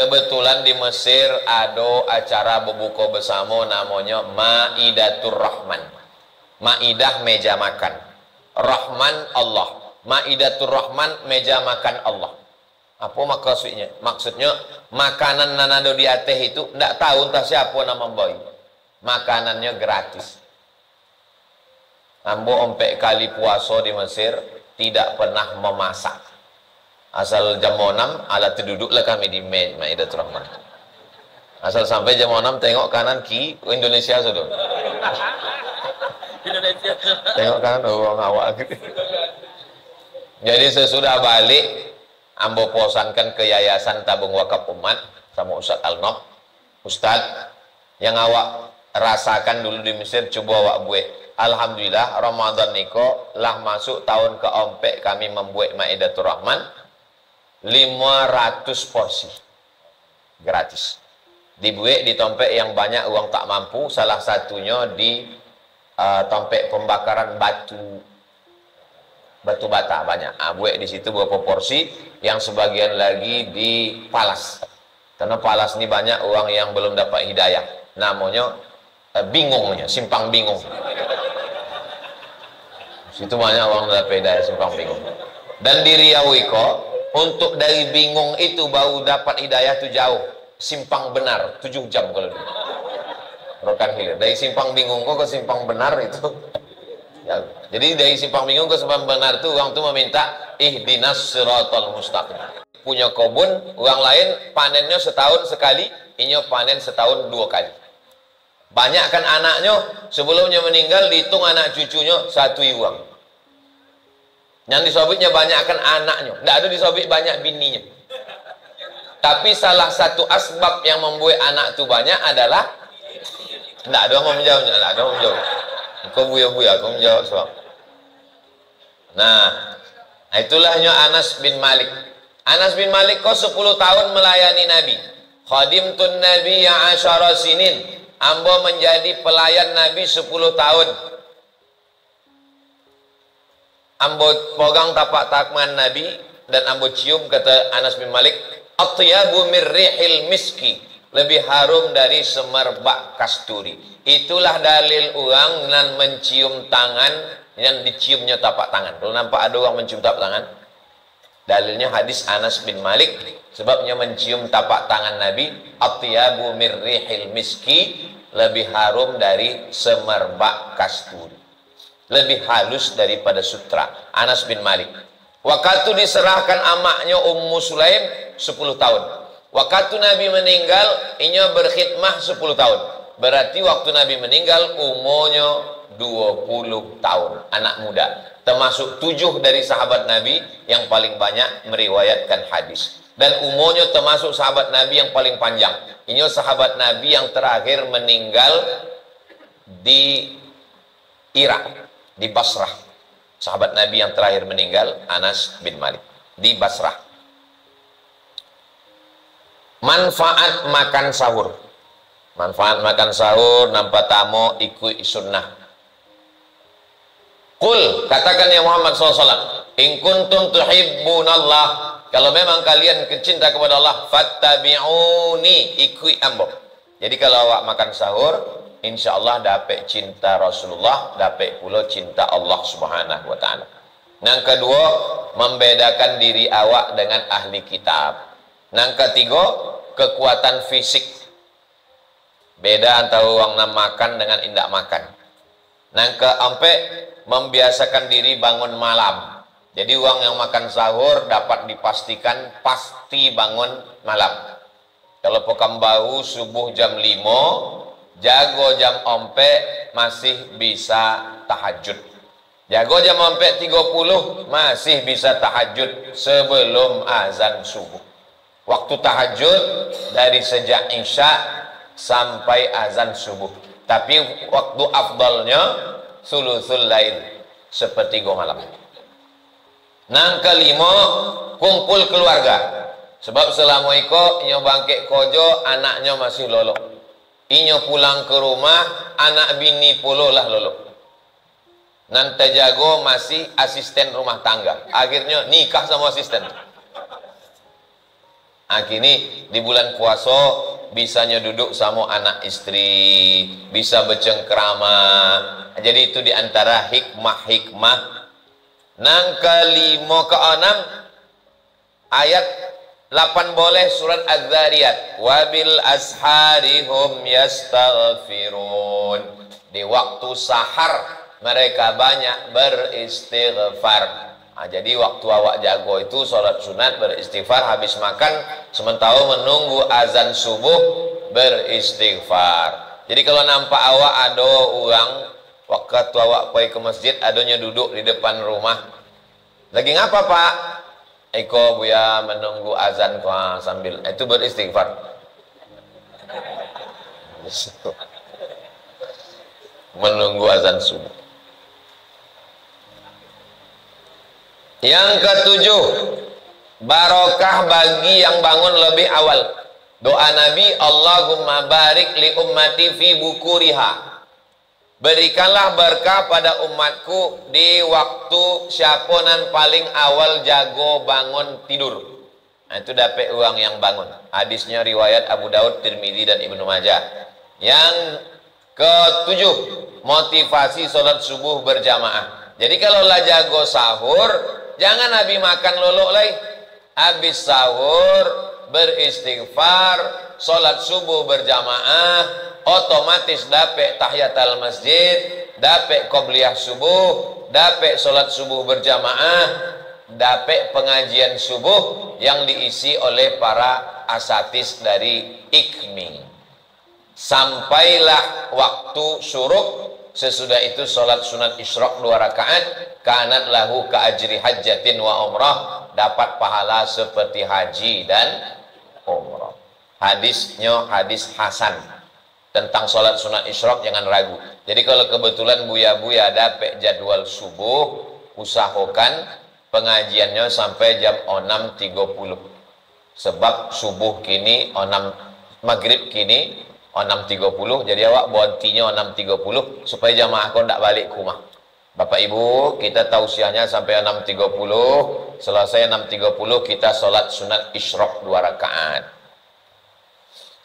Kebetulan di Mesir ada acara berbuka bersama namanya Maidatur Rahman. Maidah meja makan. Rahman Allah. Maidatur Rahman meja makan Allah. Apa maksudnya? Maksudnya makanan nanado di atas itu ndak tahu entah siapa nama boy. Makanannya gratis. Ambo ompek kali puasa di Mesir tidak pernah memasak. Asal jam 6 alat duduklah kami di Maidatur Rahman. Asal sampai jam 6 tengok kanan kiri Indonesia sudah. Indonesia. Tengok kanan orang awak. Jadi sesudah balik ambo posankan ke Yayasan Tabung Wakaf Umat sama Ustaz Al-Nob. Ustaz, yang awak rasakan dulu di Mesir coba awak buat. Alhamdulillah Ramadan niko lah masuk tahun keempat kami membuat Maidatur Rahman 500 porsi gratis. Dibuat di tempat yang banyak uang tak mampu, salah satunya di tempat pembakaran batu bata banyak. Buat di situ beberapa porsi, yang sebagian lagi di Palas. Karena Palas ini banyak orang yang belum dapat hidayah. Namanya bingungnya, simpang bingung. Situ banyak orang dapat hidayah, simpang bingung. Dan di Riau iko, untuk dari bingung itu baru dapat hidayah itu jauh. Simpang benar 7 jam kalau dulu. Rokan hilir. Dari simpang bingung kok ke simpang benar itu ya. Jadi dari simpang bingung ke simpang benar itu orang tuh meminta ihdinas siratal mustaqim. Punya kebun, orang lain panennya setahun sekali, inyo panen setahun 2 kali. Banyak kan anaknya, sebelumnya meninggal dihitung anak cucunya 1 uang. Yang disobitnya banyak kan anaknya, tidak ada disobit banyak bininya. Tapi salah satu asbab yang membuat anak itu banyak adalah tidak ada yang mau menjawabnya, tidak ada yang mau menjawab. Kau buya-buya, kau menjawab soal. Nah, itulahnya Anas bin Malik. Anas bin Malik kau 10 tahun melayani Nabi. Khadimtun Nabi yang 10 sinin. Ambo menjadi pelayan Nabi 10 tahun. Ambo pegang tapak tangan Nabi dan ambo cium, kata Anas bin Malik, atyabu mirrihil miski, lebih harum dari semerbak kasturi. Itulah dalil orang dan mencium tangan yang diciumnya tapak tangan. Kalau nampak ada orang mencium tapak tangan, dalilnya hadis Anas bin Malik, sebabnya mencium tapak tangan Nabi, atyabu mirrihil miski, lebih harum dari semerbak kasturi, lebih halus daripada sutra. Anas bin Malik. Waktu diserahkan amaknya Ummu Sulaim 10 tahun. Waktu Nabi meninggal, inya berkhidmah 10 tahun. Berarti waktu Nabi meninggal umurnya 20 tahun, anak muda. Termasuk 7 dari sahabat Nabi yang paling banyak meriwayatkan hadis. Dan umurnya termasuk sahabat Nabi yang paling panjang. Ini sahabat Nabi yang terakhir meninggal di Irak, di Basrah. Sahabat Nabi yang terakhir meninggal Anas bin Malik di Basrah. Manfaat makan sahur. Manfaat makan sahur, nampak tamu ikut sunnah. Qul, katakan ya Muhammad SAW, in kuntum tuhibbunallah, kalau memang kalian cinta kepada Allah, fattabi'uni, ikut ambo. Jadi kalau awak makan sahur, insya Allah dapat cinta Rasulullah, dapat pula cinta Allah Subhanahu wa ta'ala. Yang kedua, membedakan diri awak dengan ahli kitab. Yang ketiga, kekuatan fisik. Beda antara orang nak makan dengan indak makan. Yang keempat, membiasakan diri bangun malam. Jadi orang yang makan sahur dapat dipastikan pasti bangun malam. Kalau Pekanbaru subuh jam 5, jago jam 4 masih bisa tahajud. Jago jam 4.30 masih bisa tahajud sebelum azan subuh. Waktu tahajud dari sejak Isya sampai azan subuh. Tapi waktu afdalnya sulusul lail, sepertiga malam. Nang kelima, kumpul keluarga. Sebab selama itu inyo bangkit kojo, anaknya masih lolo. Inyo pulang ke rumah, anak bini puluh lah lolo. Nan terjago masih asisten rumah tangga. Akhirnya nikah sama asisten. Kini di bulan puasa bisanya duduk sama anak istri, bisa bercengkrama. Jadi itu diantara hikmah-hikmah. Nang kelima ke enam ayat 8 boleh surat Az-Zariyat. Wabil asharihum yastaghfirun. Di waktu sahar mereka banyak beristighfar. Jadi waktu awak jago itu sholat sunat beristighfar, habis makan sementara menunggu azan subuh beristighfar. Jadi kalau nampak awak ada orang waktu awak pergi ke masjid, adanya duduk di depan rumah, lagi ngapa pak? Eko buya menunggu azan sambil itu beristighfar. Menunggu azan subuh. Yang ketujuh, barokah bagi yang bangun lebih awal. Doa Nabi, Allahumma barik li ummati fi bukuriha. Berikanlah berkah pada umatku di waktu siaponan paling awal jago bangun tidur. Nah, itu dapat orang yang bangun. Hadisnya riwayat Abu Daud, Tirmidzi dan Ibnu Majah. Yang ketujuh, motivasi sholat subuh berjamaah. Jadi kalau lah jago sahur, jangan Nabi makan lolok lagi. Habis sahur beristighfar, sholat subuh berjamaah, otomatis dapat tahiyatul masjid, dapat qobliyah subuh, dapat sholat subuh berjamaah, dapat pengajian subuh yang diisi oleh para asatis dari IKMI. Sampailah waktu syuruk. Sesudah itu sholat sunat isyraq 2 rakaat, kanat lahu ka ajri hajjatin wa umrah, dapat pahala seperti haji dan umrah. Hadisnya hadis hasan. Tentang sholat sunat isyraq jangan ragu. Jadi kalau kebetulan buya-buya dapat jadwal subuh, usahakan pengajiannya sampai jam 6.30. Sebab subuh kini 6, maghrib kini 6.30, jadi awak bontinya 6.30 supaya jamaah kau tidak balik ke rumah. Bapak Ibu, kita tausiahnya sampai 6.30, selesai 6.30 kita sholat sunat isyraq 2 rakaat.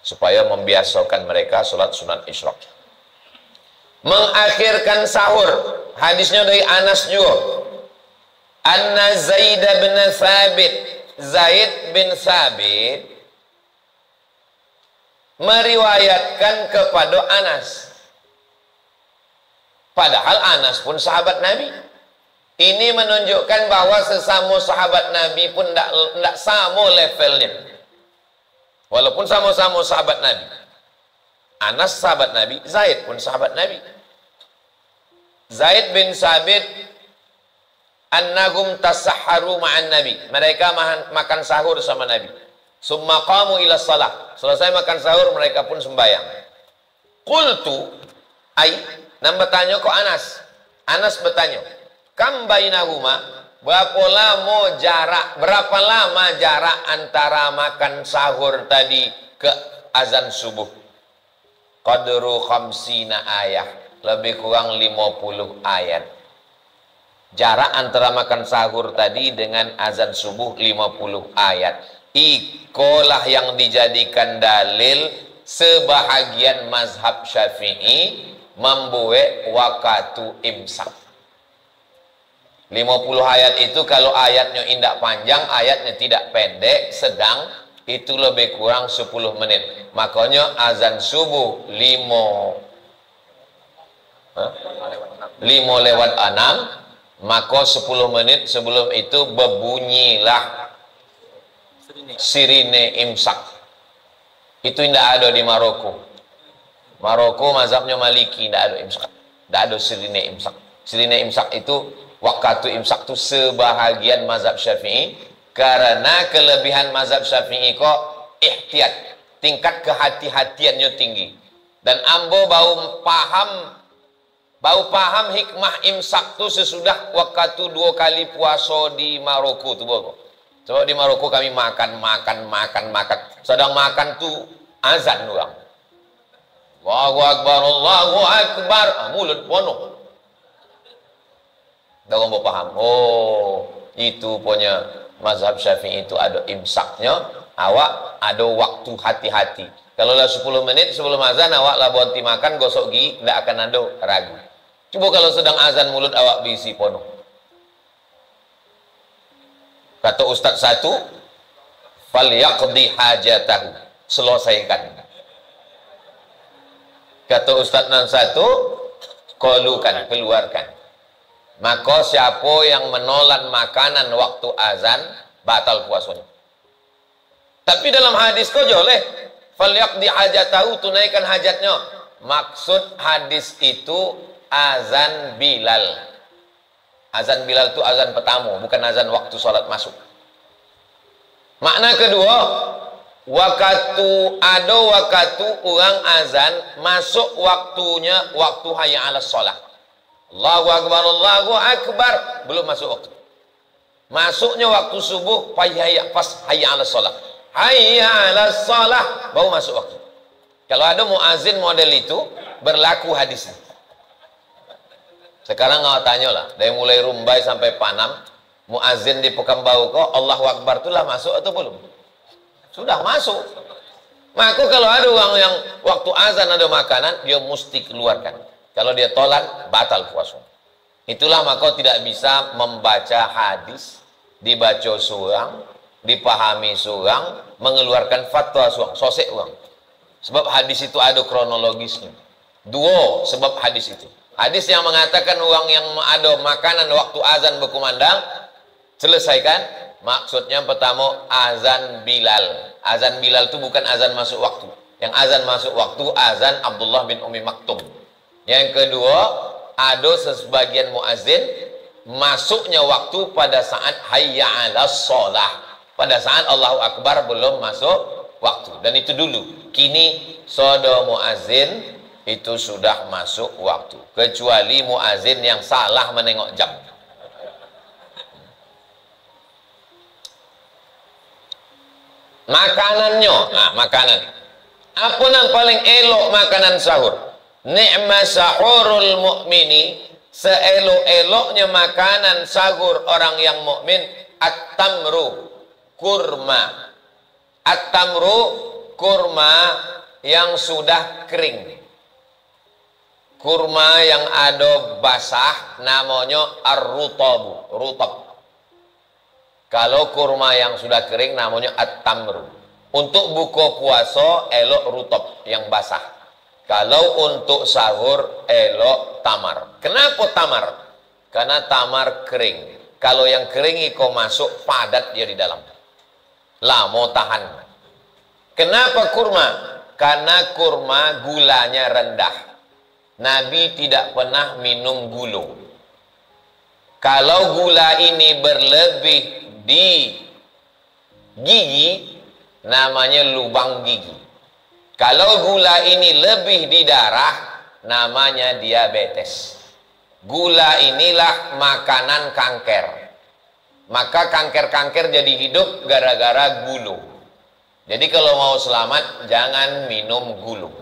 Supaya membiasakan mereka sholat sunat isyraq. Mengakhirkan sahur, hadisnya dari Anas juga. Anna Zaid bin Thabit, Zaid bin Thabit meriwayatkan kepada Anas, padahal Anas pun sahabat Nabi. Ini menunjukkan bahwa sesama sahabat Nabi pun tidak sama levelnya, walaupun sama-sama sahabat Nabi. Anas sahabat Nabi, Zaid pun sahabat Nabi. Zaid bin Sabit, annahum tasahharu ma'an Nabi, mereka makan sahur sama Nabi. Summa qamu ila salah, selesai makan sahur mereka pun sembahyang. Qultu ai, nam bertanya ke Anas. Anas bertanya, kam bainahuma, berapa lama jarak antara makan sahur tadi ke azan subuh? Qadru khamsina ayat, lebih kurang 50 ayat. Jarak antara makan sahur tadi dengan azan subuh 50 ayat. Ikolah yang dijadikan dalil sebahagian mazhab Syafi'i membuat waktu imsak. 50 ayat itu kalau ayatnya indah panjang, ayatnya tidak pendek, sedang, itu lebih kurang 10 menit. Makanya azan subuh 5 lewat 6, maka 10 menit sebelum itu berbunyilah sirine imsak. Itu tidak ada di Maroko. Maroko mazhabnya Maliki, tidak ada imsak, tidak ada sirine imsak. Sirine imsak itu waktu imsak itu sebahagian mazhab Syafi'i, karena kelebihan mazhab Syafi'i kok ihtiyat, tingkat kehati-hatiannya tinggi. Dan ambo bau paham hikmah imsak itu sesudah waktu 2 kali puasa di Maroko tuh bogo. Coba di Maroko kami makan. Sedang makan tuh azan orang. Allahu Akbar, Allahu Akbar. Mulut penuh. Dah orang paham. Oh, itu punya mazhab Syafi'i itu ada imsaknya. awak ada waktu hati-hati. Kalau lah 10 menit sebelum azan awak lah berhenti makan, gosok gigi, tidak akan ada ragu. Coba kalau sedang azan mulut awak berisi penuh. Kata Ustaz satu, falyaqdi hajatahu, selesaikan. Kata Ustaz yang satu, kolukan, keluarkan. Maka siapa yang menolak makanan waktu azan, batal puasanya. Tapi dalam hadis kau boleh, falyaqdi hajatahu, tunaikan hajatnya. Maksud hadis itu azan Bilal. Azan Bilal itu azan pertama, bukan azan waktu sholat masuk. Makna kedua, ada waktu orang azan masuk waktunya, waktu hayya 'alas shalah. Allahu akbar, Allahu akbar, belum masuk waktu. Masuknya waktu subuh pas hayya 'alas shalah. Hayya 'alas shalah baru masuk waktu. Kalau ada muazin model itu, berlaku hadisnya. Sekarang awak tanya lah, dari mulai Rumbai sampai Panam, muazin di Pekanbaru kok Allahu akbar itulah masuk atau belum? Sudah masuk. Maka kalau ada orang yang waktu azan ada makanan, dia mesti keluarkan. Kalau dia tolak, batal puasa. Itulah maka tidak bisa membaca hadis, dibaca seorang, dipahami seorang, mengeluarkan fatwa seorang, sosek orang. Sebab hadis itu ada kronologisnya. Dua sebab hadis itu. Hadis yang mengatakan orang yang ada makanan waktu azan berkumandang, selesaikan. Maksudnya pertama azan Bilal. Azan Bilal itu bukan azan masuk waktu. Yang azan masuk waktu azan Abdullah bin Umi Maktum. Yang kedua, ada sebagian muazin masuknya waktu pada saat hayya 'alas shalah. Pada saat Allahu Akbar belum masuk waktu. Dan itu dulu. Kini sodo muazin itu sudah masuk waktu, kecuali muazin yang salah menengok jam. Makanannya, makanan. Apa yang paling elok makanan sahur? Ni'ma sahurul mu'mini, seelok-eloknya makanan sahur orang yang mukmin, at-tamru, kurma. At-tamru, kurma yang sudah kering. Kurma yang ada basah namanya ar-rutabu, rutab. Kalau kurma yang sudah kering namanya at-tamru. Untuk buka puasa elok rutab yang basah. Kalau untuk sahur elok tamar. Kenapa tamar? Karena tamar kering. Kalau yang kering itu masuk padat dia di dalam. Lama tahan. Kenapa kurma? Karena kurma gulanya rendah. Nabi tidak pernah minum gula. Kalau gula ini berlebih di gigi, namanya lubang gigi. Kalau gula ini lebih di darah, namanya diabetes. Gula inilah makanan kanker. Maka kanker-kanker jadi hidup gara-gara gula. Jadi kalau mau selamat, jangan minum gula.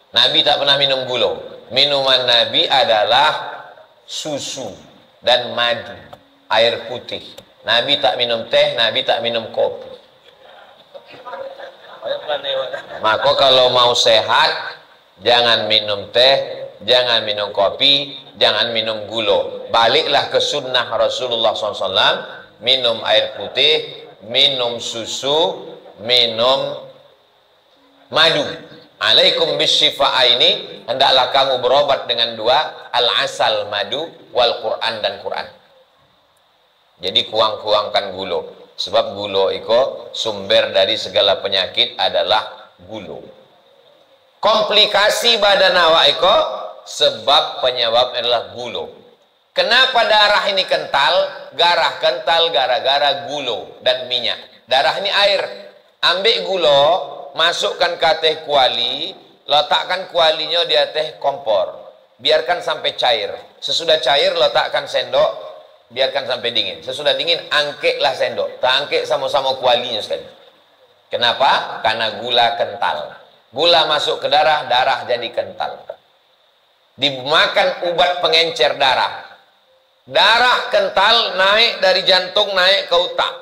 Nabi tak pernah minum gula. Minuman Nabi adalah susu dan madu, air putih. Nabi tak minum teh, Nabi tak minum kopi. Maka kalau mau sehat, jangan minum teh, jangan minum kopi, jangan minum gula. Baliklah ke sunnah Rasulullah SAW, minum air putih, minum susu, minum madu. Alaikum bisyifa'a ini, hendaklah kamu berobat dengan dua, al-asal madu wal Quran dan Quran. Jadi kurang-kurangkan gula. Sebab gula itu sumber dari segala penyakit adalah gula. Komplikasi badan awak itu sebab penyebab adalah gula. Kenapa darah ini kental? Darah kental gara-gara gula dan minyak. Darah ini air. Ambil gula, masukkan ke teh kuali, letakkan kualinya di teh kompor, biarkan sampai cair. Sesudah cair letakkan sendok, biarkan sampai dingin. Sesudah dingin angkeklah sendok, tak angkek sama-sama kualinya sekali. Kenapa? Karena gula kental. Gula masuk ke darah, darah jadi kental. Dimakan ubat pengencer darah. Darah kental naik dari jantung naik ke otak.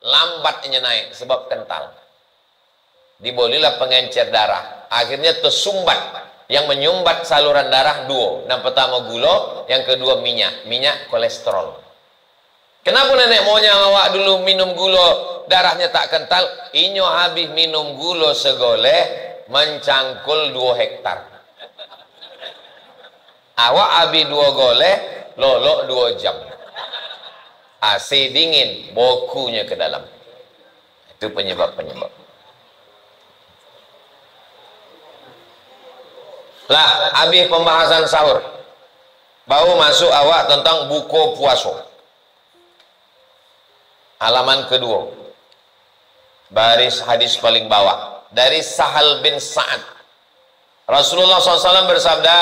lambatnya naik sebab kental. Dibolilah pengencer darah, akhirnya tersumbat. Yang menyumbat saluran darah dua. Yang pertama gula, yang kedua minyak kolesterol. Kenapa nenek moyang awak dulu minum gula darahnya tak kental? Inyo habis minum gula segoleh mencangkul 2 hektar. Awak habis 2 goleh lolok 2 jam. AC dingin, bokunya ke dalam. Itu penyebab-penyebab. Lah, habis pembahasan sahur. Baru masuk awak tentang buka puasa. Halaman kedua. Baris hadis paling bawah. Dari Sahal bin Sa'ad. Rasulullah SAW bersabda,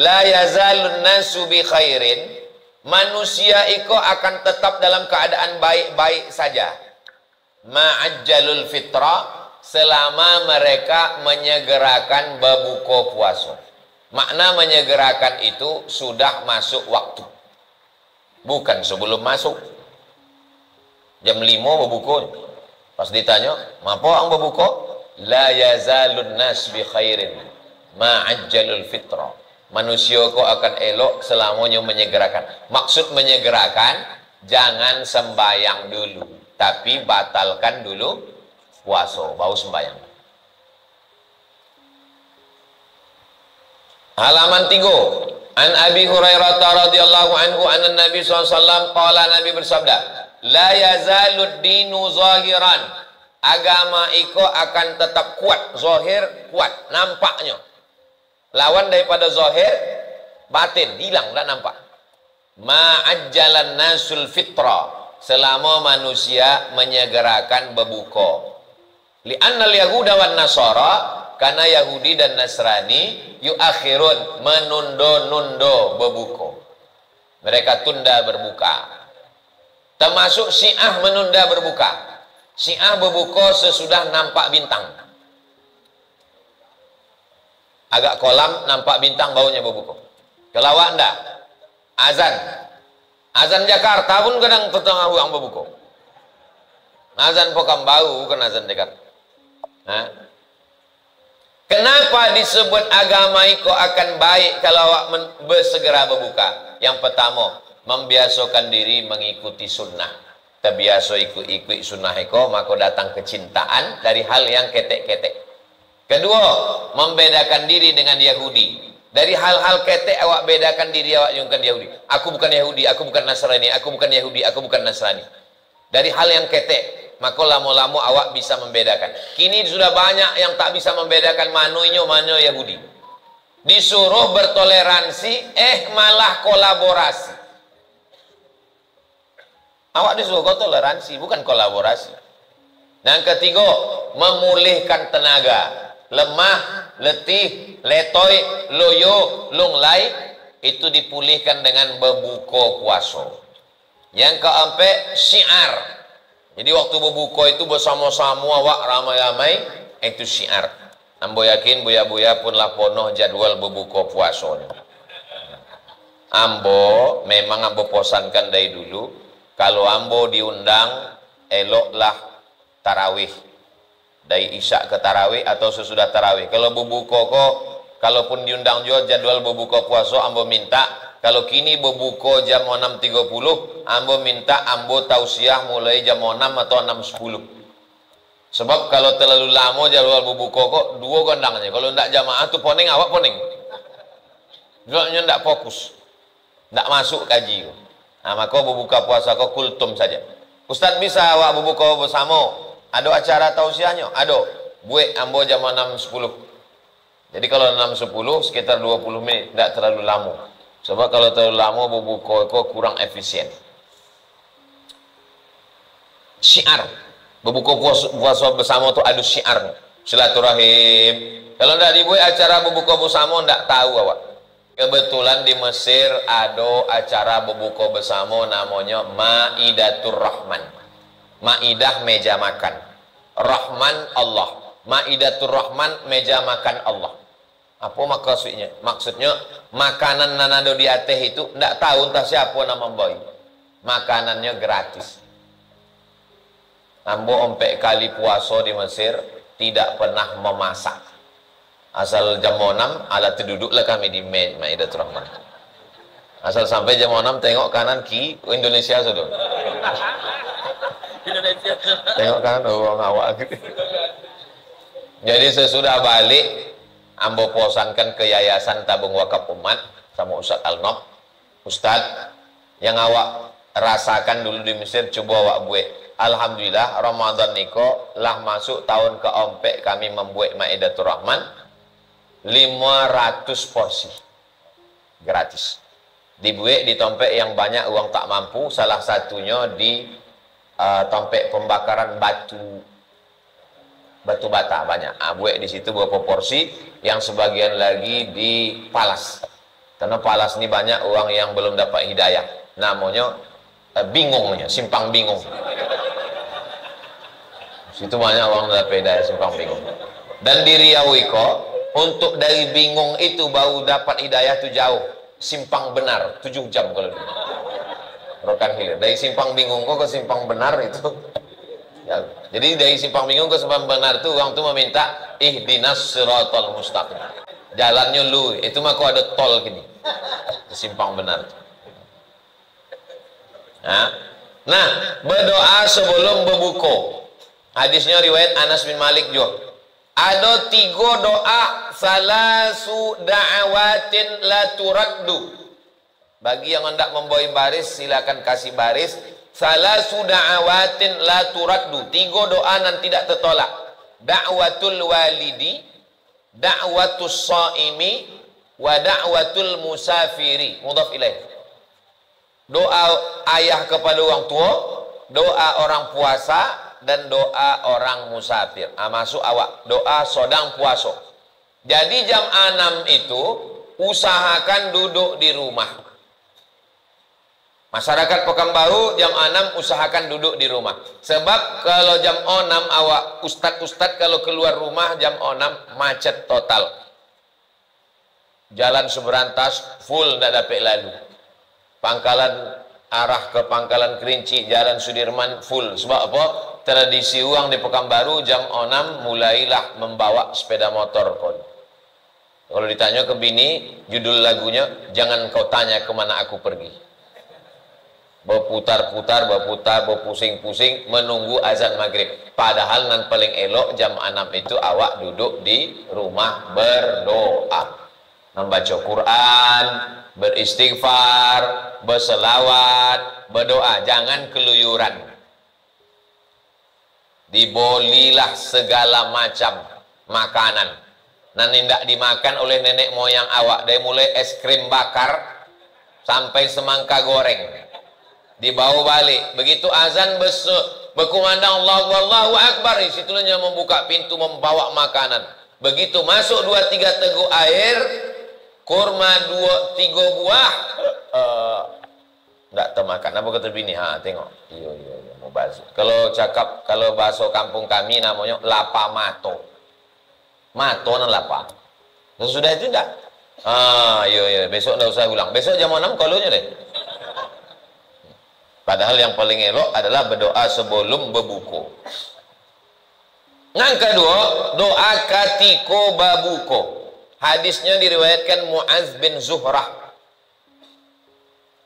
la yazalun nasu bi khairin. Manusia itu akan tetap dalam keadaan baik-baik saja. Ma'ajjalul fitrah. Selama mereka menyegerakan berbuka puasa. Makna menyegerakan itu sudah masuk waktu, bukan sebelum masuk. Jam 5 berbuka. Pas ditanya, "Mapa ang berbuka?" La yazalun nas bi khairin ma'ajjalul fitra. Manusia kau akan elok selamanya menyegerakan. Maksud menyegerakan, jangan sembayang dulu, tapi batalkan dulu puasa, bau sembahyang. Halaman 3. An Abi Hurairah radhiyallahu anhu anna Nabi SAW qala, Nabi bersabda, la yazalud dinu zahiran. Agama iko akan tetap kuat, zahir kuat, nampaknya. Lawan daripada zahir, batin, hilang, tak nampak. Ma'ajjalan nasul fitra. Selama manusia menyegerakan berbuka. Li'annal yahuda wan nasara, karena Yahudi dan Nasrani yuakhirun, menundo-nundo berbuka. Mereka tunda berbuka. Termasuk Syiah menunda berbuka. Syiah berbuka sesudah nampak bintang. Agak kolam nampak bintang, baunya berbuka. Kalau awak enggak, azan Jakarta pun kadang tetangga orang berbuka. Azan Pekanbaru bukan azan Jakarta. Kenapa disebut agama itu akan baik kalau awak bersegera berbuka? Yang pertama, membiasakan diri mengikuti sunnah. Terbiasa ikut sunnah itu, maka datang kecintaan dari hal yang ketek-ketek. Kedua, membedakan diri dengan Yahudi. Dari hal-hal ketek awak bedakan diri awak dengan Yahudi. Aku bukan Yahudi, aku bukan Nasrani, aku bukan Yahudi, aku bukan Nasrani. Dari hal yang ketek, maka lama-lama awak bisa membedakan. Kini sudah banyak yang tak bisa membedakan mana Yahudi. Disuruh bertoleransi, malah kolaborasi. Awak disuruh toleransi, bukan kolaborasi. Dan ketiga, memulihkan tenaga. Lemah, letih, letoy, loyo, lunglai, itu dipulihkan dengan berbuka puasa. Yang keempat, syiar. Jadi waktu berbuka itu bersama-sama awak ramai-ramai, itu syiar. Ambo yakin buya-buya pun lah ponoh jadwal berbuka puasanya. Ambo memang ambo posankan dari dulu, kalau ambo diundang eloklah tarawih. Dari isya ke tarawih atau sesudah tarawih. Kalau berbuka kok, kalaupun diundang juga jadwal berbuka puasa, ambo minta. Kalau kini berbuka jam 6.30, ambo minta ambo tausiah mulai jam 6 atau 6.10. Sebab kalau terlalu lama jadwal berbuka kok, dua gondangnya. Kalau tidak jamaah tuh poning, awak poning. Jadwalnya tidak fokus. Tidak masuk kaji. Nah, maka berbuka puasa kok kultum saja. Ustaz bisa awak berbuka bersama? Ada acara tausiahnya? Ada. Buat ambo jam 6.10. Jadi kalau 6.10 sekitar 20 menit, tidak terlalu lama. Sebab kalau terlalu lama berbuka kok kurang efisien. Syiar. Berbuka puasa bersama itu ada syiarnya. Silaturahim. Kalau tidak dibuat acara berbuka bersama, tidak tahu awak. Kebetulan di Mesir ada acara berbuka bersama namanya Maidatur Rahman. Maidah meja makan. Rahman Allah. Maidatur Rahman meja makan Allah. Apa maksudnya? Maksudnya makanan nanado di atas itu tidak tahu entah siapa nama boy. Makanannya gratis. Ambo ompek kali puasa di Mesir tidak pernah memasak. Asal jam 6 alat duduklah kami di Maidatul Rahman. Asal sampai jam 6 tengok kanan ki Indonesia sudah. Indonesia. Tengok kanan orang awak. Jadi sesudah balik ambo posankan ke Yayasan Tabung Wakaf Umat sama Ustadz Al-Nob. Ustadz, yang awak rasakan dulu di Mesir coba awak buat. Alhamdulillah Ramadan niko lah masuk tahun keempat kami membuat Maidatul Rahman 500 porsi gratis. Dibuat di tempat yang banyak uang tak mampu, salah satunya di tempat pembakaran batu bata banyak. Buat di situ beberapa porsi, yang sebagian lagi di Palas. Karena Palas ini banyak orang yang belum dapat hidayah. Namanya bingungnya, simpang bingung. Situ banyak orang dapat hidayah simpang bingung. Dan di Riau iko, untuk dari bingung itu baru dapat hidayah itu jauh. Simpang benar 7 jam kalau dulu. Rokan hilir. Dari simpang bingung kok ke simpang benar itu. Ya. Jadi dari simpang bingung ke simpang benar itu orang tuh meminta ihdinas siratal mustaqim. Jalannya lu, itu mah kok ada tol gini. Simpang benar. Nah, berdoa sebelum berbuka. Hadisnya riwayat Anas bin Malik juga. Ada 3 doa, salasu da'awatin la turaddu. Bagi yang hendak membawa baris silakan kasih baris. Salasu da'awatin la turaddu. 3 doa nan tidak tertolak. Da'watul walidi, da'watus shaimi, wa da'watul musafiri. Mudhaf ilaih. Doa ayah kepada orang tua, doa orang puasa, dan doa orang musafir. Masuk awak doa sodang puasa. Jadi jam 6 itu usahakan duduk di rumah. Masyarakat Pekanbaru jam 6 usahakan duduk di rumah. Sebab kalau jam 6 awak ustad kalau keluar rumah jam 6 macet total. Jalan Seberantas full tidak dapat lalu. Pangkalan arah ke Pangkalan Kerinci, Jalan Sudirman full. Sebab apa? Tradisi uang di Pekanbaru jam 6 mulailah membawa sepeda motor. Kalau ditanya ke bini, judul lagunya jangan kau tanya kemana aku pergi. Berputar-putar, berpusing-pusing menunggu azan maghrib. Padahal nan paling elok jam 6 itu awak duduk di rumah berdoa, membaca Quran, beristighfar, berselawat, berdoa. Jangan keluyuran. Dibolilah segala macam makanan nan tidak dimakan oleh nenek moyang awak, dari mulai es krim bakar sampai semangka goreng dibawa balik. Begitu azan berkumandang Allahu Akbar, disitulah membuka pintu membawa makanan. Begitu masuk 2-3 teguk air, kurma 2-3 buah, tidak termakan. Apa kata bini? Tengok. Iya, mau basuh. Kalau cakap, kalau bahasa kampung kami namanya lapa mato. Mato nan lapa. Sudah itu tidak? Iya. Besok tidak usah ulang. Besok jam 6 kolunya deh. Padahal yang paling elok adalah berdoa sebelum berbuka. Yang kedua, doa katiko babuko. Hadisnya diriwayatkan Muaz bin Zuhrah.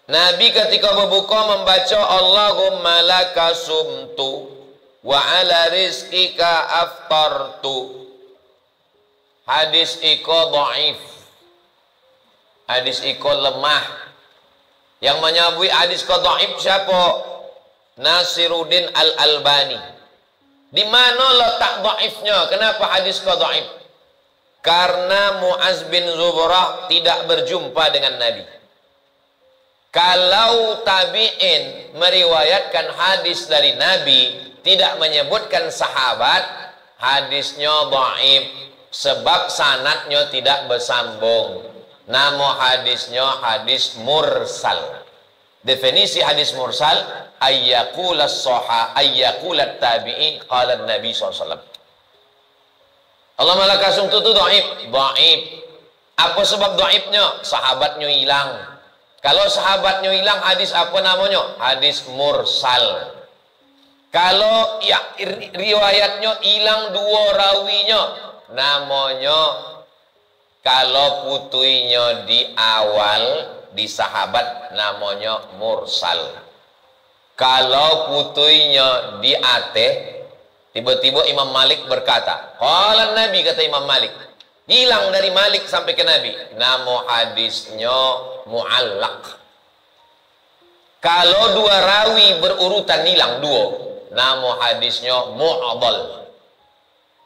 Nabi ketika berbuka membaca Allahumma laka sumtu wa ala rizkika aftartu. Hadis iko dhaif. Hadis iko lemah. Yang menyabui hadis iko dhaif siapa? Nasiruddin Al-Albani. Di mana letak dhaifnya? Kenapa hadis iko dhaif? Karena Muaz bin Zuhrah tidak berjumpa dengan Nabi. Kalau tabi'in meriwayatkan hadis dari Nabi tidak menyebutkan sahabat, hadisnya dhaif sebab sanadnya tidak bersambung. Nama hadisnya hadis mursal. Definisi hadis mursal ayyaqulas ayyaqulat tabi'i qala Nabi SAW. Allah malakasum itu dhaif. Apa sebab dhaifnya? Sahabatnya hilang. Kalau sahabatnya hilang, hadis apa namanya? Hadis mursal. Kalau ya riwayatnya hilang dua rawinya, namanya kalau putuinya di awal di sahabat namanya mursal. Kalau putuinya di ate, tiba-tiba Imam Malik berkata, qala Nabi, kata Imam Malik, hilang dari Malik sampai ke Nabi, nama hadisnya muallaq. Kalau dua rawi berurutan hilang dua, nama hadisnya mu'adhal.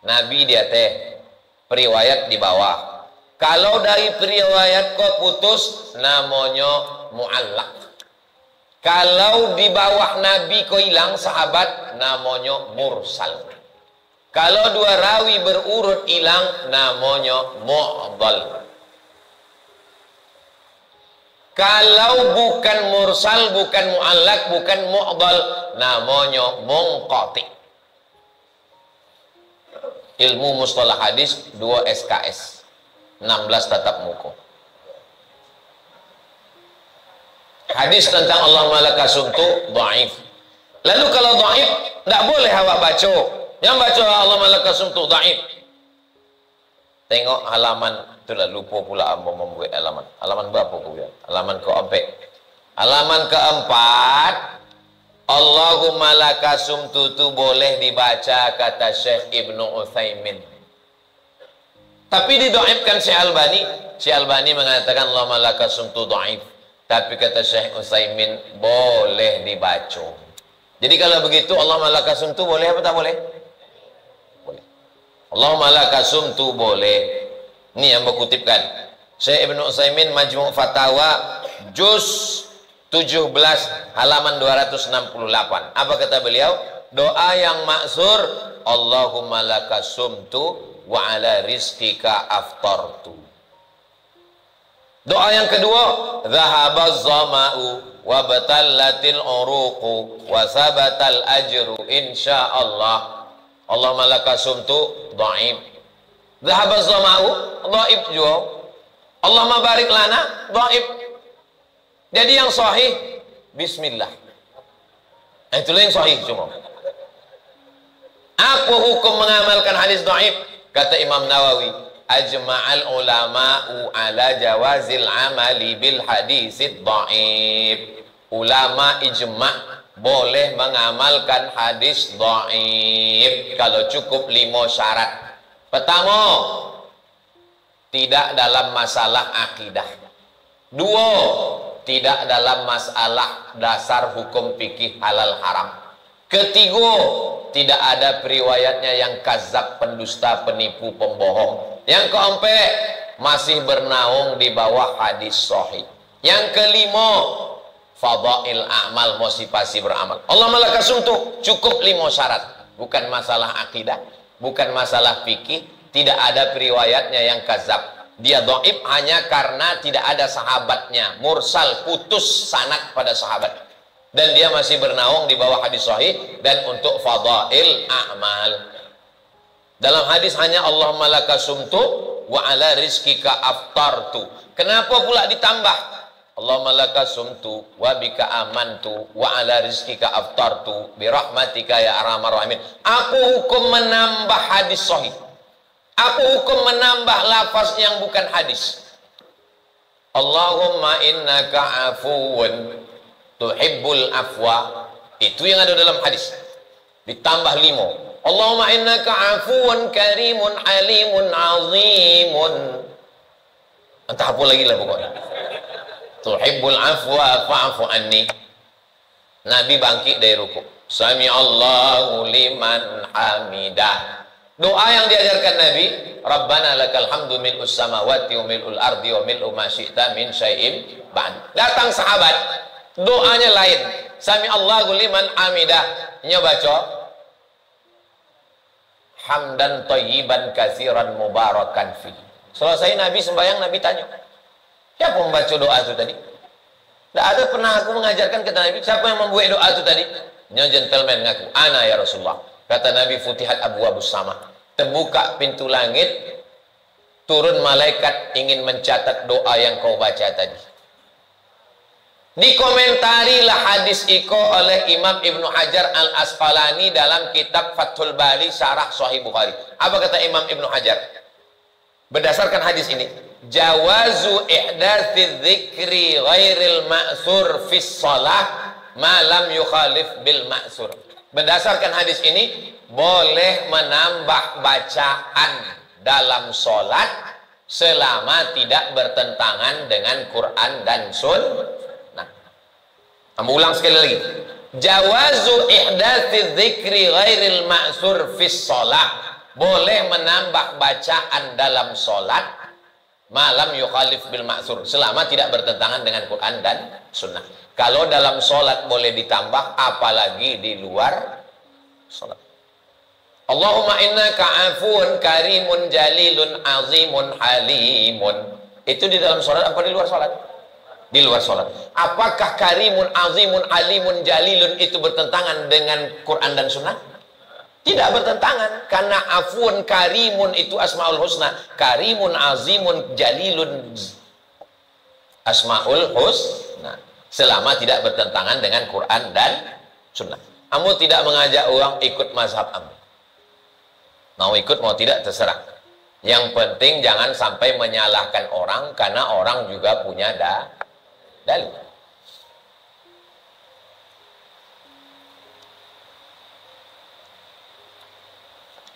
Nabi dia teh periwayat di bawah. Kalau dari periwayat kok putus, namanya mu'allaq. Kalau di bawah Nabi kok hilang sahabat, namanya mursal. Kalau dua rawi berurut hilang, namanya mu'adhal. Kalau bukan mursal, bukan mu'allaq, bukan mu'adhal, namanya munqati. Ilmu mustalah hadis 2 SKS, 16 tatap muka. Hadis tentang Allah malaka sumtu dhaif. Lalu kalau dhaif tidak boleh awak baca. Yang baca Allah malaka sumtu dhaif. Tengok halaman, itulah lupa pula ambo membuat halaman. Halaman berapa aku bilang? Halaman keempat. Halaman keempat, Allahumma laka sumtu tu boleh dibaca kata Syekh Ibnu Utsaimin. Tapi didoaibkan Syekh Albani. Syekh Albani mengatakan Allahumma laka sumtu dhaif. Tapi kata Syekh Utsaimin boleh dibaca. Jadi kalau begitu Allahumma laka sumtu boleh apa tak boleh? Boleh. Allahumma laka sumtu boleh. Ini yang berkutipkan Syekh Ibnu Utsaimin Majmu' Fatawa juz 17 halaman 268. Apa kata beliau? Doa yang maksur, Allahumma laka sumtu wa ala rizqika aftartu. Doa yang kedua, dhahabaz zama'u wa batallatil uruqu wa sabatal ajru insyaallah. Allahumma laka sumtu dhaif. Dhahabaz zama'u dhaif juga. Allahumma barik lana dhaif. Jadi yang sahih bismillah. Itulah yang sahih cuma. Apa hukum mengamalkan hadis dhaif? Kata Imam Nawawi, ajma'al ulama'u ala jawazil amali bil hadisid dhaif. Ulama ijma' boleh mengamalkan hadis dhaif kalau cukup 5 syarat. Pertama, tidak dalam masalah akidah. 2, tidak dalam masalah dasar hukum fikih halal haram. Ketiga, tidak ada periwayatnya yang kazab, pendusta, penipu, pembohong. Yang keempat, masih bernaung di bawah hadis sahih. Yang kelima, fadail a'mal, motivasi beramal. Allah malaka sumtu, cukup 5 syarat. Bukan masalah akidah, bukan masalah fikih, tidak ada periwayatnya yang kazab. Dia dhaif hanya karena tidak ada sahabatnya, mursal, putus sanad pada sahabat, dan dia masih bernaung di bawah hadis sahih. Dan untuk fadail a'mal, dalam hadis hanya Allahumma laka sumtu wa ala rizqika aftartu. Kenapa pula ditambah Allahumma laka sumtu wa bika amantu wa ala rizqika aftartu bi rahmatika ya arhamar rahimin? Aku hukum menambah hadis sahih. Aku hukum menambah lafaz yang bukan hadis. Allahumma innaka afuwun tuhibbul afwa. Itu yang ada dalam hadis. Ditambah 5. Allahumma innaka afuwun karimun alimun azimun. Entah apa lagi lah pokoknya. Tuhibbul afwa fa'fu anni. Nabi bangkit dari rukuk. Sami Allahu liman hamidah. Doa yang diajarkan Nabi, Rabbana lakal hamdu mil'us samawati wa mil'ul ardi wa mil'u ma syi'ta min syai'in ba'd. Datang sahabat, doanya lain. Sami Allahu liman hamidah. Nya baca hamdan thayyiban katsiran mubarakan fi. Selesai Nabi sembahyang, Nabi tanya, siapa membaca doa itu tadi? Tidak ada pernah aku mengajarkan, kata Nabi. Siapa yang membuat doa itu tadi? Nya gentleman ngaku, ana ya Rasulullah. Kata Nabi, futihat abwabus sama, terbuka pintu langit, turun malaikat ingin mencatat doa yang kau baca tadi. Dikomentarilah hadis iko oleh Imam Ibnu Hajar Al-Asqalani dalam kitab Fathul Bari Syarah Sahih Bukhari. Apa kata Imam Ibnu Hajar? Berdasarkan hadis ini, jawazu ihdatsi dzikri ghairil ma'sur fis shalah ma lam yukhalif bil ma'sur. Berdasarkan hadis ini, boleh menambah bacaan dalam sholat selama tidak bertentangan dengan Quran dan Sunnah. Kamu ulang sekali lagi. Jawazu ihdatsi dzikri ghairil ma'sur fis shalah. Boleh menambah bacaan dalam sholat malam yukhalif bil ma'sur, selama tidak bertentangan dengan Quran dan Sunnah. Kalau dalam sholat boleh ditambah, apalagi di luar sholat. Allahumma innaka afuun karimun jalilun azimun halimun. Itu di dalam sholat apa di luar sholat? Di luar sholat. Apakah karimun azimun alimun jalilun itu bertentangan dengan Quran dan Sunnah? Tidak bertentangan, karena afuun karimun itu asmaul husna, karimun azimun jalilun asmaul husna, selama tidak bertentangan dengan Quran dan Sunnah. Kamu tidak mengajak orang ikut mazhab kamu, mau ikut mau tidak terserah. Yang penting jangan sampai menyalahkan orang, karena orang juga punya dalil.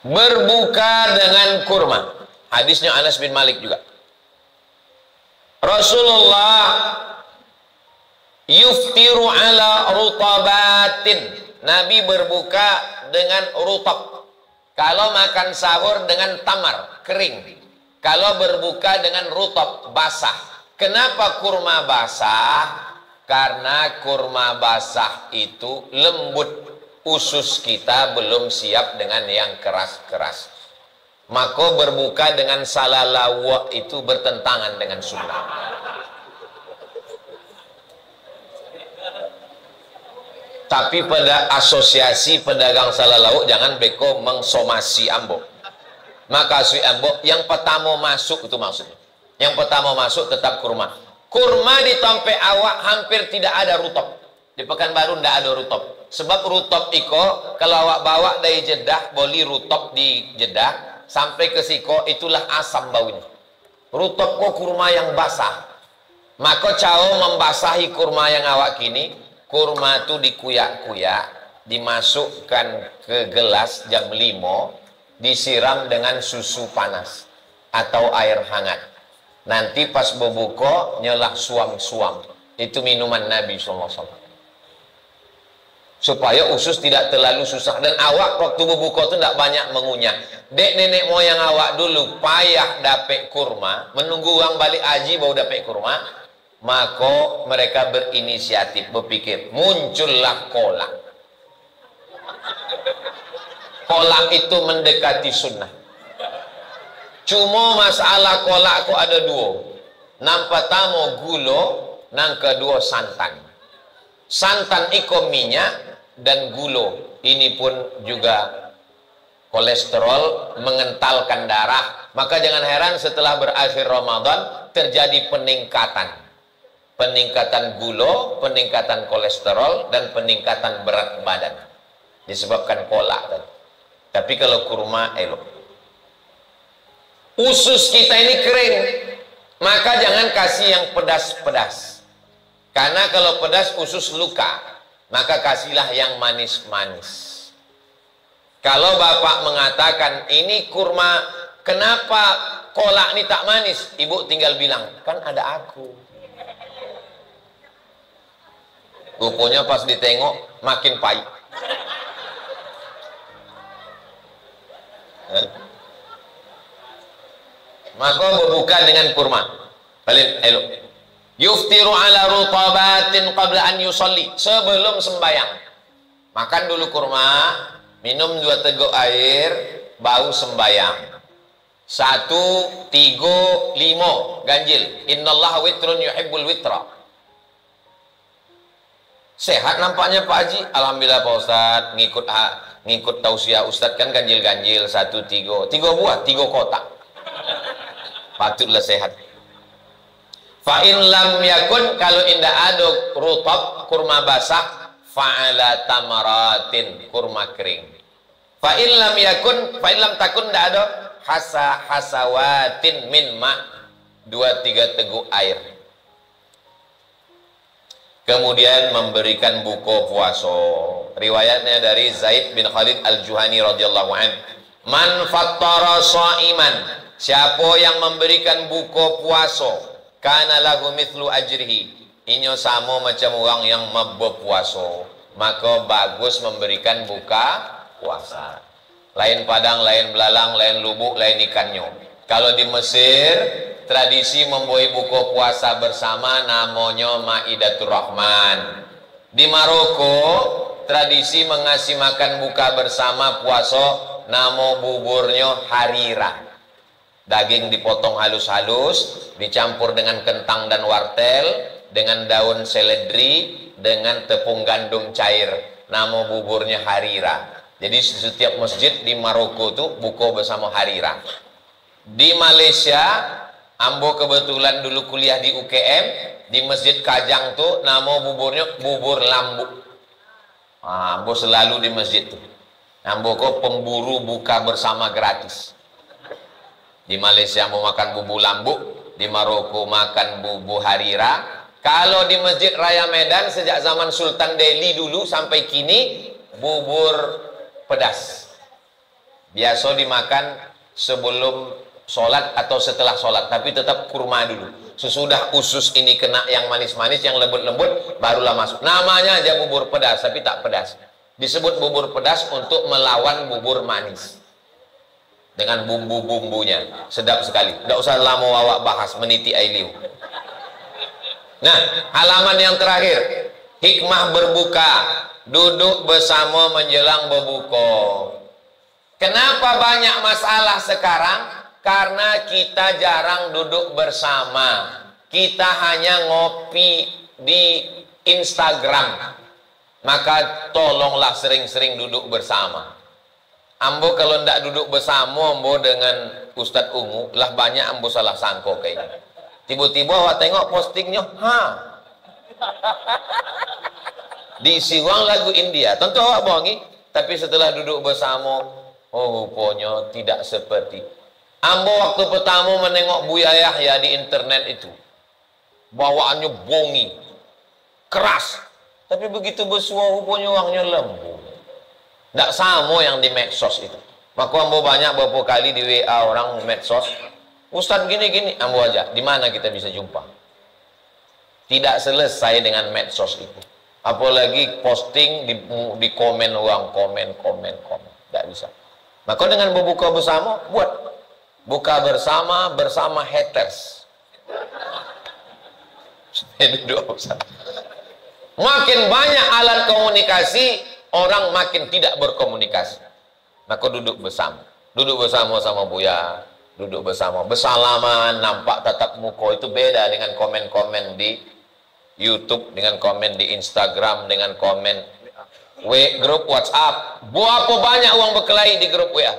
Berbuka dengan kurma, hadisnya Anas bin Malik juga. Rasulullah yuftiru ala rutabatin, Nabi berbuka dengan rutab. Kalau makan sahur dengan tamar kering, kalau berbuka dengan rutab basah. Kenapa kurma basah? Karena kurma basah itu lembut, usus kita belum siap dengan yang keras-keras. Maka berbuka dengan salalawa itu bertentangan dengan sunnah. Tapi pada asosiasi pedagang salalawa jangan beko mengsomasi ambo. Maka sui ambo yang pertama masuk itu maksudnya. Yang pertama masuk tetap kurma. Kurma di tempe awak hampir tidak ada rutab. Di Pekanbaru tidak ada rutab. Sebab rutab iko kalau awak bawa dari Jeddah, boli rutab di Jeddah sampai ke Siko, itulah asam baunya. Rutab kok kurma yang basah. Maka cao membasahi kurma yang awak kini, kurma itu dikuyak-kuyak, dimasukkan ke gelas jam 5, disiram dengan susu panas atau air hangat. Nanti pas berbuka nyelah suam-suam. Itu minuman Nabi SAW. Supaya usus tidak terlalu susah. Dan awak waktu berbuka itu tidak banyak mengunyah. Dek nenek moyang awak dulu payah dapet kurma, menunggu orang balik haji baru dapet kurma. Maka mereka berinisiatif, berpikir, muncullah kolak. Kolak itu mendekati sunnah. Cuma masalah kolak kok ada dua. Yang pertama gula, yang kedua santan. Santan iko minyak dan gula. Ini pun juga kolesterol, mengentalkan darah. Maka jangan heran setelah berakhir Ramadan terjadi peningkatan. Peningkatan gula, peningkatan kolesterol, dan peningkatan berat badan. Disebabkan kolak tadi. Tapi kalau kurma elok. Usus kita ini kering, maka jangan kasih yang pedas-pedas. Karena kalau pedas usus luka, maka kasihlah yang manis-manis. Kalau bapak mengatakan ini kurma, kenapa kolak ini tak manis? Ibu tinggal bilang, kan ada aku. Rupanya pas ditengok makin pahit. Maka berbuka dengan kurma. Paling elok. Yuftiru ala rutabatin qabla an yusalli, sebelum sembayang. Makan dulu kurma, minum 2 teguk air, baru sembayang. 1, 3, 5 ganjil. Innallaha witrun yuhibbul witra. Sehat nampaknya Pak Haji. Alhamdulillah Pak Ustaz, ngikut tausiah Ustaz kan ganjil-ganjil 1, 3 buah, 3 kotak. Patutlah sehat. Fa in lam yakun, kalau indah ada rutab kurma basah, fa'ala tamaratin, kurma kering. Fa in lam yakun, fa in lam takun, tidak ada hasawatin min ma, 2-3 teguk air. Kemudian memberikan buka puasa. Riwayatnya dari Zaid bin Khalid al-Juhani radhiyallahu anhu, man fattara sha'iman, siapa yang memberikan buka puasa, kana lahu mithlu ajrihi, inyo sama macam orang yang berpuasa, maka bagus memberikan buka puasa. Lain padang, lain belalang, lain lubuk, lain ikannya. Kalau di Mesir, tradisi membuat buka puasa bersama namanya Maidatur Rahman. Di Maroko, tradisi mengasih makan buka bersama puasa, nama buburnya harira. Daging dipotong halus-halus, dicampur dengan kentang dan wortel, dengan daun seledri, dengan tepung gandum cair. Nama buburnya harira. Jadi setiap masjid di Maroko tuh buka bersama harira. Di Malaysia, ambo kebetulan dulu kuliah di UKM, di Masjid Kajang tuh nama buburnya bubur lambu. Ambo selalu di masjid tuh. Ambo kok pemburu buka bersama gratis. Di Malaysia mau makan bubur lambu, di Maroko makan bubur harira. Kalau di Masjid Raya Medan sejak zaman Sultan Delhi dulu sampai kini bubur pedas. Biasa dimakan sebelum sholat atau setelah sholat, tapi tetap kurma dulu. Sesudah usus ini kena yang manis-manis, yang lembut-lembut, barulah masuk. Namanya aja bubur pedas, tapi tak pedas. Disebut bubur pedas untuk melawan bubur manis. Dengan bumbu-bumbunya. Sedap sekali. Tidak usah lama awak bahas, meniti ailiu. Nah, halaman yang terakhir. Hikmah berbuka. Duduk bersama menjelang berbuka. Kenapa banyak masalah sekarang? Karena kita jarang duduk bersama. Kita hanya ngopi di Instagram. Maka tolonglah sering-sering duduk bersama. Ambo kalau ndak duduk bersama ambo dengan Ustadz Ungu, lah banyak ambo salah sangka kayaknya. Tiba-tiba awak tengok postingnya, diisi uang lagu India. Tentu awak bohongi, tapi setelah duduk bersama, oh rupanya tidak seperti. Ambo waktu pertama menengok Buya Yahya di internet itu, bawaannya bongi, keras, tapi begitu bersua rupanya orangnya lembut. Tidak sama yang di medsos itu. Maka ambo banyak beberapa kali di WA orang medsos, Ustadz gini-gini, ambo aja, di mana kita bisa jumpa? Tidak selesai dengan medsos itu. Apalagi posting di komen uang, komen. Tidak bisa. Maka dengan berbuka bersama, buat buka bersama haters. Makin banyak alat komunikasi, orang makin tidak berkomunikasi. Maka duduk bersama sama Buya, duduk bersama, bersalaman, nampak tatap muka. Itu beda dengan komen-komen di YouTube, dengan komen di Instagram, dengan komen grup WhatsApp. Berapa banyak uang berkelahi di grup WA.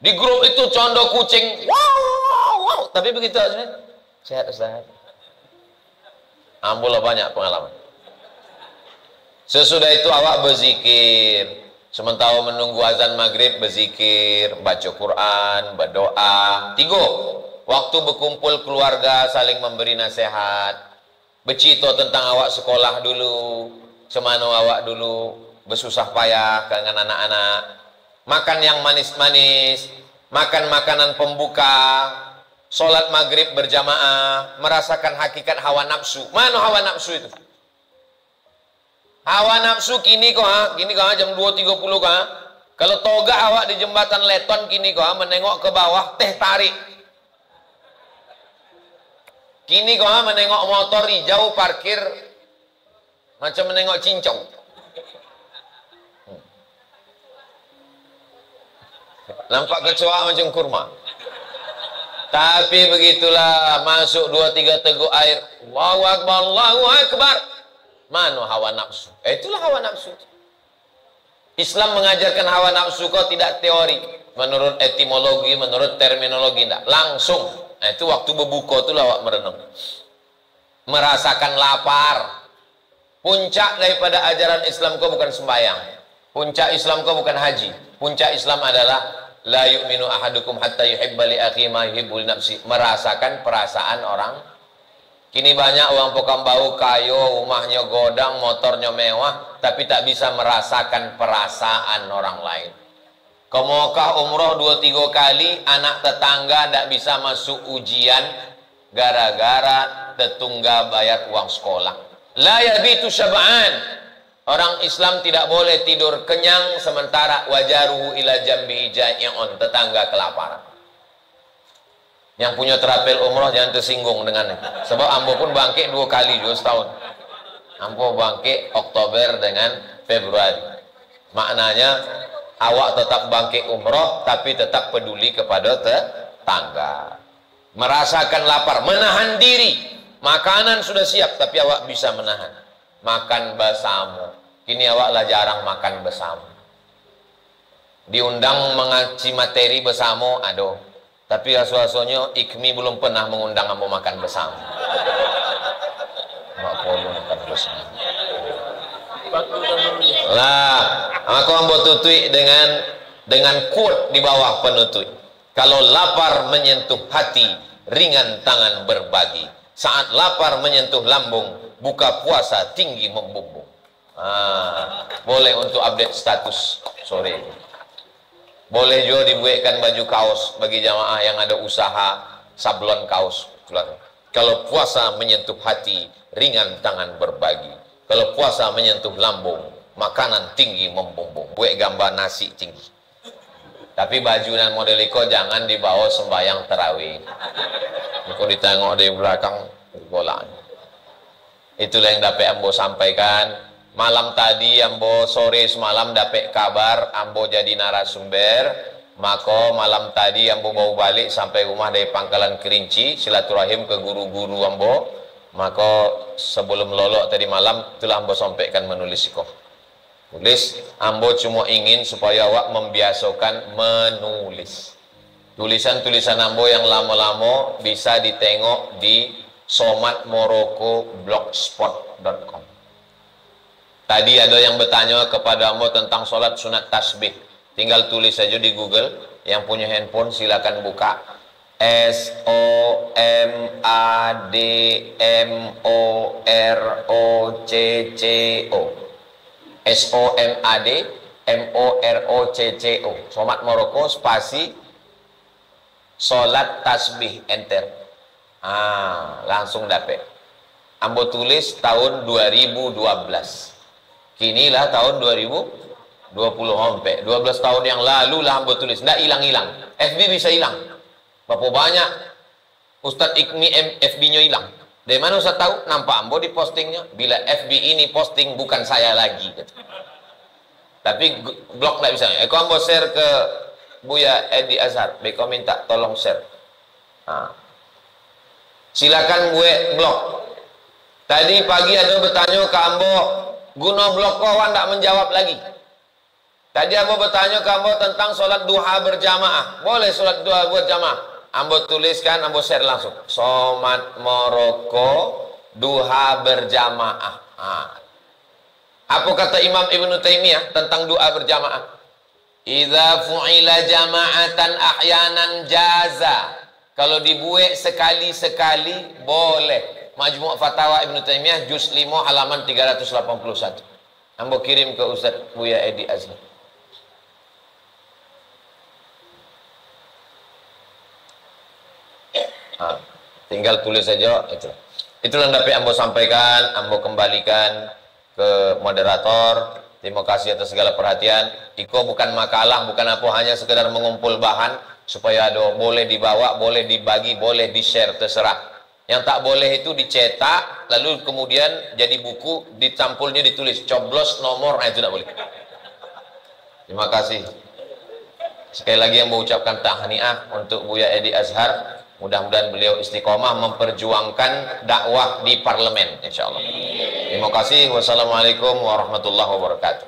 Di grup itu condong kucing, wow. Tapi begitu aja. Sehat Ustaz. Ambulah banyak pengalaman. Sesudah itu awak berzikir. Sementara menunggu azan maghrib berzikir, baca Quran, berdoa. 3. Waktu berkumpul keluarga saling memberi nasihat. Bercerita tentang awak sekolah dulu, semana awak dulu bersusah payah dengan anak-anak. Makan yang manis-manis, makan makanan pembuka, sholat maghrib berjamaah, merasakan hakikat hawa nafsu. Mana hawa nafsu itu? Hawa nafsu kini jam 2.30 kalau toga awak di jembatan Leton kini menengok ke bawah teh tarik. Kini menengok motor hijau parkir macam menengok cincau. Nampak kecoa macam kurma. Tapi begitulah, masuk 2-3 teguk air, Allahu Akbar, Allahu Akbar. Mana hawa nafsu? Itulah hawa nafsu. Islam mengajarkan hawa nafsu kok tidak teori, menurut etimologi, menurut terminologi, tidak langsung. Nah, itu waktu berbuka itulah awak merenung. merasakan lapar. Puncak daripada ajaran Islam kau bukan sembahyang. Puncak Islam kau bukan haji. Puncak Islam adalah la yu'minu ahadukum hatta yuhibba li akhihi ma yuhibbu li nafsi. Merasakan perasaan orang. Kini banyak orang pokam bau kayo, rumahnya godang, motornya mewah, tapi tak bisa merasakan perasaan orang lain. Kau maukah umroh 2-3 kali, anak tetangga tak bisa masuk ujian gara-gara tetungga bayar uang sekolah. La yabitu syab'an. Orang Islam tidak boleh tidur kenyang sementara wajaruhu ila jambi ja'i'un, tetangga kelaparan. Yang punya terapel umroh jangan tersinggung dengannya. Sebab ambo pun bangkit 2 kali juga setahun. Ambo bangkit Oktober dengan Februari. Maknanya awak tetap bangkit umroh tapi tetap peduli kepada tetangga. Merasakan lapar, menahan diri. Makanan sudah siap tapi awak bisa menahan. Makan bersama. Kini awak lah jarang makan bersama. Diundang mengaji materi bersama, aduh. Tapi aso-asonya IKMI belum pernah mengundang ambo makan bersama. Mak perlu makan bersama. Lah, aku ambo tutui dengan quote di bawah penutui. Kalau lapar menyentuh hati, ringan tangan berbagi. Saat lapar menyentuh lambung, buka puasa tinggi membumbung. Boleh untuk update status sore. Boleh juga dibuatkan baju kaos bagi jamaah yang ada usaha sablon kaos. Kalau puasa menyentuh hati, ringan tangan berbagi. Kalau puasa menyentuh lambung, makanan tinggi membumbung. Buat gambar nasi tinggi. Tapi baju dan model iko jangan dibawa sembahyang tarawih. Kalau ditengok di belakang bola. Itulah yang dapat ambo sampaikan. Malam tadi ambo sore semalam dapat kabar ambo jadi narasumber. Maka malam tadi ambo bawa balik sampai rumah dari Pangkalan Kerinci, silaturahim ke guru-guru ambo. Maka sebelum lolok tadi malam itulah ambo sampaikan menulis iko. Tulis, ambo cuma ingin supaya awak membiasakan menulis. Tulisan-tulisan ambo yang lama-lama bisa ditengok di somatmoroko.blogspot.com. Tadi ada yang bertanya kepada ambo tentang sholat sunat tasbih. Tinggal tulis saja di Google. Yang punya handphone silakan buka. SOMADMOROCCO. SOMADMOROCCO. Somat Moroko spasi sholat tasbih, enter. Langsung dapet. Ambo tulis tahun 2012. Kinilah tahun 2020 sampai 12 tahun yang lalu lah ambo tulis. Nggak hilang-hilang. FB bisa hilang. Berapa banyak Ustadz IKMI FB-nya hilang. Dari mana Ustadz tahu? Nampak ambo di postingnya. Bila FB ini posting bukan saya lagi. Tapi blog nggak bisa. Eko ambo share ke Buya Edi Azhar. Beko minta tolong share. Silakan gue blog. Tadi pagi ada bertanya ke ambo, guna blog kawan tak menjawab lagi. Tadi ambo bertanya ke ambo tentang sholat duha berjamaah. Boleh sholat duha berjamaah? Ambo tuliskan, ambo share langsung. Somat Moroko duha berjamaah. Apa kata Imam Ibnu Taimiyah tentang doa berjamaah? Idza fu'ila jama'atan ahyanan jaza. Kalau dibuat sekali-sekali boleh. Majmu' Fatawa Ibnu Taimiyah juz 5 halaman 381. Ambo kirim ke Ustaz Buya Edi Azhar. Tinggal tulis saja itu. Itulah yang dapat ambo sampaikan, ambo kembalikan ke moderator. Terima kasih atas segala perhatian. Iko bukan makalah, bukan apa, hanya sekedar mengumpul bahan supaya ada boleh dibawa, boleh dibagi, boleh di-share, terserah. Yang tak boleh itu dicetak lalu kemudian jadi buku, ditampulnya ditulis coblos nomor, itu tidak boleh. Terima kasih. Sekali lagi yang mengucapkan tahniah untuk Buya Edi Azhar. Mudah-mudahan beliau istiqomah memperjuangkan dakwah di parlemen, insyaallah. Terima kasih. Wassalamualaikum warahmatullahi wabarakatuh.